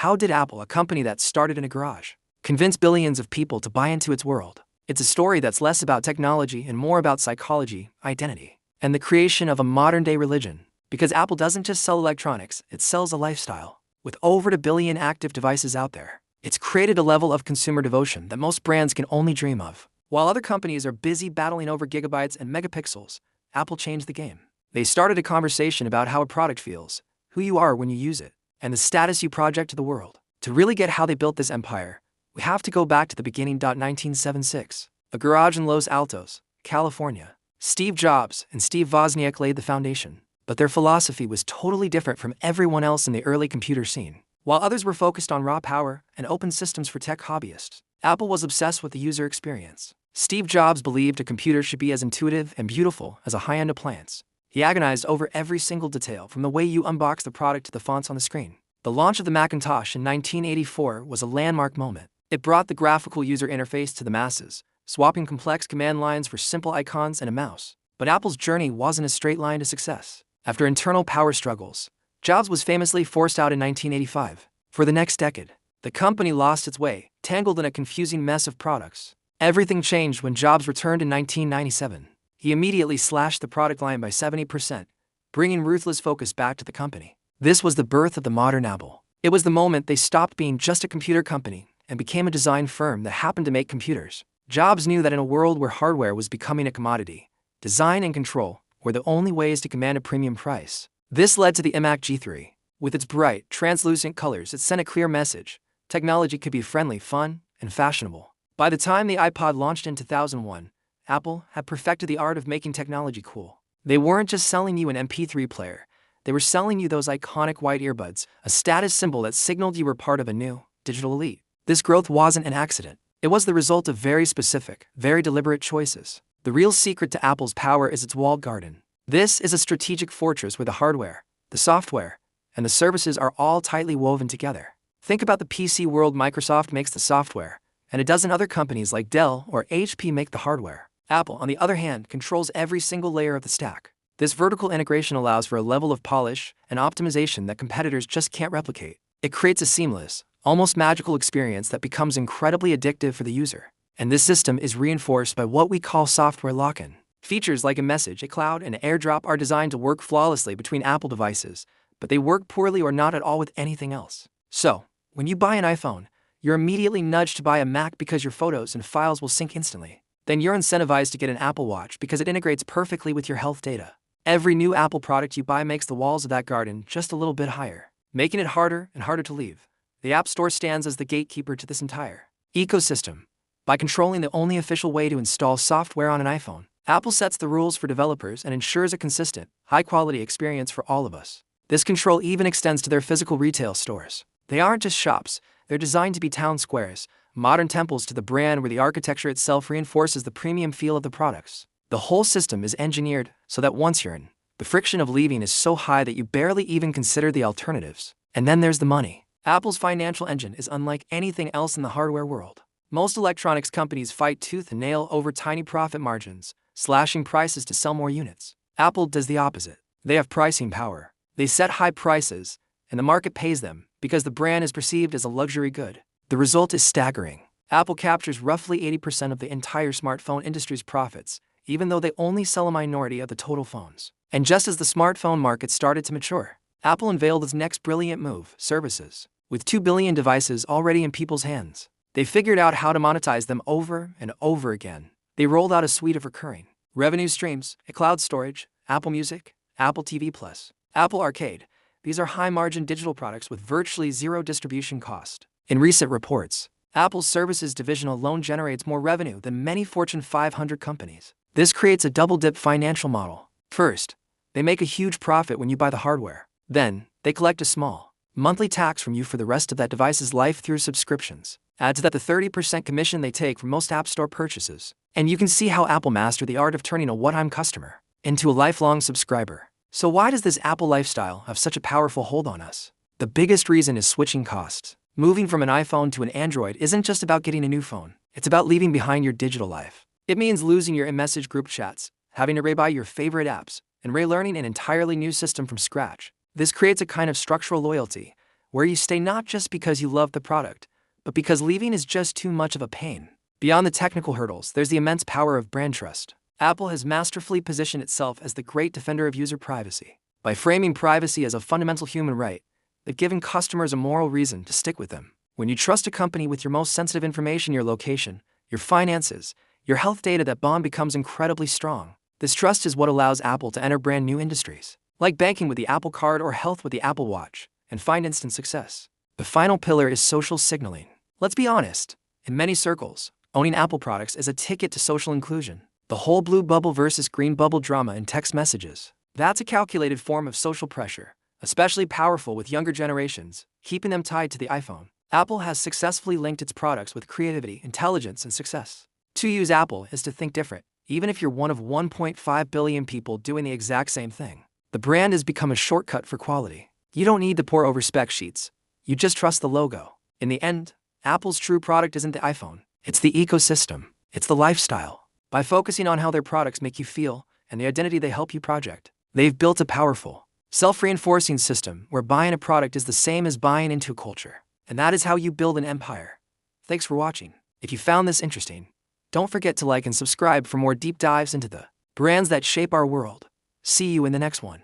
How did Apple, a company that started in a garage, convince billions of people to buy into its world? It's a story that's less about technology and more about psychology, identity, and the creation of a modern-day religion. Because Apple doesn't just sell electronics, it sells a lifestyle. With over a billion active devices out there, it's created a level of consumer devotion that most brands can only dream of. While other companies are busy battling over gigabytes and megapixels, Apple changed the game. They started a conversation about how a product feels, who you are when you use it, and the status you project to the world. To really get how they built this empire, we have to go back to the beginning. 1976, a garage in Los Altos, California. Steve Jobs and Steve Wozniak laid the foundation, but their philosophy was totally different from everyone else in the early computer scene. While others were focused on raw power and open systems for tech hobbyists, Apple was obsessed with the user experience. Steve Jobs believed a computer should be as intuitive and beautiful as a high-end appliance. He agonized over every single detail, from the way you unbox the product to the fonts on the screen. The launch of the Macintosh in 1984 was a landmark moment. It brought the graphical user interface to the masses, swapping complex command lines for simple icons and a mouse. But Apple's journey wasn't a straight line to success. After internal power struggles, Jobs was famously forced out in 1985. For the next decade, the company lost its way, tangled in a confusing mess of products. Everything changed when Jobs returned in 1997. He immediately slashed the product line by 70%, bringing ruthless focus back to the company. This was the birth of the modern Apple. It was the moment they stopped being just a computer company and became a design firm that happened to make computers. Jobs knew that in a world where hardware was becoming a commodity, design and control were the only ways to command a premium price. This led to the iMac G3. With its bright, translucent colors, it sent a clear message: technology could be friendly, fun, and fashionable. By the time the iPod launched in 2001, Apple had perfected the art of making technology cool. They weren't just selling you an MP3 player, they were selling you those iconic white earbuds, a status symbol that signaled you were part of a new, digital elite. This growth wasn't an accident. It was the result of very specific, very deliberate choices. The real secret to Apple's power is its walled garden. This is a strategic fortress where the hardware, the software, and the services are all tightly woven together. Think about the PC world. Microsoft makes the software, and a dozen other companies like Dell or HP make the hardware. Apple, on the other hand, controls every single layer of the stack. This vertical integration allows for a level of polish and optimization that competitors just can't replicate. It creates a seamless, almost magical experience that becomes incredibly addictive for the user. And this system is reinforced by what we call software lock-in. Features like iMessage, iCloud, and AirDrop are designed to work flawlessly between Apple devices, but they work poorly or not at all with anything else. So, when you buy an iPhone, you're immediately nudged to buy a Mac because your photos and files will sync instantly. Then you're incentivized to get an Apple Watch because it integrates perfectly with your health data. Every new Apple product you buy makes the walls of that garden just a little bit higher, making it harder and harder to leave. The App Store stands as the gatekeeper to this entire ecosystem. By controlling the only official way to install software on an iPhone, Apple sets the rules for developers and ensures a consistent, high-quality experience for all of us. This control even extends to their physical retail stores. They aren't just shops, they're designed to be town squares, modern temples to the brand where the architecture itself reinforces the premium feel of the products. The whole system is engineered so that once you're in, the friction of leaving is so high that you barely even consider the alternatives. And then there's the money. Apple's financial engine is unlike anything else in the hardware world. Most electronics companies fight tooth and nail over tiny profit margins, slashing prices to sell more units. Apple does the opposite. They have pricing power. They set high prices, and the market pays them because the brand is perceived as a luxury good. The result is staggering. Apple captures roughly 80% of the entire smartphone industry's profits, even though they only sell a minority of the total phones. And just as the smartphone market started to mature, Apple unveiled its next brilliant move: services. With 2 billion devices already in people's hands, they figured out how to monetize them over and over again. They rolled out a suite of recurring revenue streams: cloud storage, Apple Music, Apple TV+, Apple Arcade. These are high-margin digital products with virtually zero distribution cost. In recent reports, Apple's services division alone generates more revenue than many Fortune 500 companies. This creates a double-dip financial model. First, they make a huge profit when you buy the hardware. Then, they collect a small monthly tax from you for the rest of that device's life through subscriptions. Add to that the 30% commission they take from most App Store purchases. And you can see how Apple mastered the art of turning a one-time customer into a lifelong subscriber. So why does this Apple lifestyle have such a powerful hold on us? The biggest reason is switching costs. Moving from an iPhone to an Android isn't just about getting a new phone. It's about leaving behind your digital life. It means losing your iMessage group chats, having to rebuy your favorite apps, and relearning an entirely new system from scratch. This creates a kind of structural loyalty, where you stay not just because you love the product, but because leaving is just too much of a pain. Beyond the technical hurdles, there's the immense power of brand trust. Apple has masterfully positioned itself as the great defender of user privacy. By framing privacy as a fundamental human right, they've given customers a moral reason to stick with them. When you trust a company with your most sensitive information, your location, your finances, your health data, that bond becomes incredibly strong. This trust is what allows Apple to enter brand new industries, like banking with the Apple Card or health with the Apple Watch, and find instant success. The final pillar is social signaling. Let's be honest, in many circles, owning Apple products is a ticket to social inclusion. The whole blue bubble versus green bubble drama in text messages. That's a calculated form of social pressure, especially powerful with younger generations, keeping them tied to the iPhone. Apple has successfully linked its products with creativity, intelligence, and success. To use Apple is to think different, even if you're one of 1.5 billion people doing the exact same thing. The brand has become a shortcut for quality. You don't need to pore over spec sheets. You just trust the logo. In the end, Apple's true product isn't the iPhone. It's the ecosystem. It's the lifestyle. By focusing on how their products make you feel and the identity they help you project, they've built a powerful, self-reinforcing system where buying a product is the same as buying into a culture. And that is how you build an empire. Thanks for watching. If you found this interesting, don't forget to like and subscribe for more deep dives into the brands that shape our world. See you in the next one.